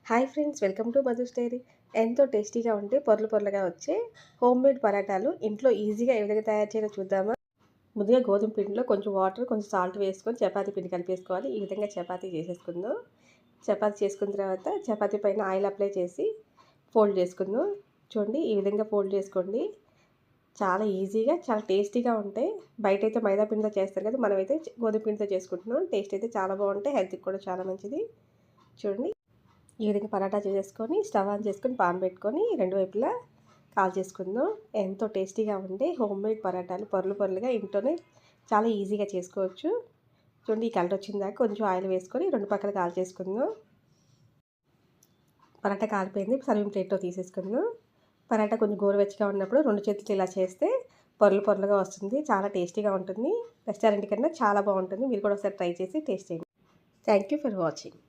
Hi friends, welcome to Madhu's diary. ఎంతో టేస్టీగా ఉంటే పొరలు పొరలుగా వచ్చే హోమ్మేడ్ పరాటాలు ఇంట్లో ఈజీగా ఏ విధంగా తయారు చేయాలో చూద్దామా. ముందుగా గోధుమ పిండిలో కొంచెం వాటర్, కొంచెం సాల్ట్ వేసుకొని చపాతీ పిండి కలిపేసుకోవాలి. ఈ విధంగా చపాతీ చేసేసుకుందాం. చపాతీ చేసుకున్న తర్వాత చపాతీ పైన ఆయిల్ అప్లై చేసి ఫోల్డ్ చేసుకుందాం. చూడండి, ఈ విధంగా ఫోల్డ్ చేసుకోండి. చాలా ఈజీగా, చాలా టేస్టీగా ఉంటాయి. బయట అయితే మైదా పిండితో చేస్తారు కదా, మనమైతే గోధుమ పిండితో చేసుకుంటున్నాం. టేస్ట్ అయితే చాలా బాగుంటాయి, హెల్త్కి కూడా చాలా మంచిది. చూడండి, ఈ విధంగా పరాటా చేసేసుకొని స్టవ్ ఆన్ చేసుకొని పాన్ పెట్టుకొని రెండు వైపులా కాల్ చేసుకుందాం. ఎంతో టేస్టీగా ఉండే హోమ్మేడ్ పరాటాలు పొరలు పొరలుగా ఇంట్లోనే చాలా ఈజీగా చేసుకోవచ్చు. చూడండి, ఈ కలర్ వచ్చిందాక కొంచెం ఆయిల్ వేసుకొని రెండు పక్కల కాల్ చేసుకుందాం. పరాటా కాలిపోయింది, సర్వింగ్ ప్లేట్లో తీసేసుకుందాం. పరాటా కొంచెం గోరువెచ్చగా ఉన్నప్పుడు రెండు చేతులు ఇలా చేస్తే పొరలు పొరలుగా వస్తుంది. చాలా టేస్టీగా ఉంటుంది. రెస్టారెంట్ కన్నా చాలా బాగుంటుంది. మీరు కూడా ఒకసారి ట్రై చేసి టేస్ట్ చేయండి. Thank you for watching.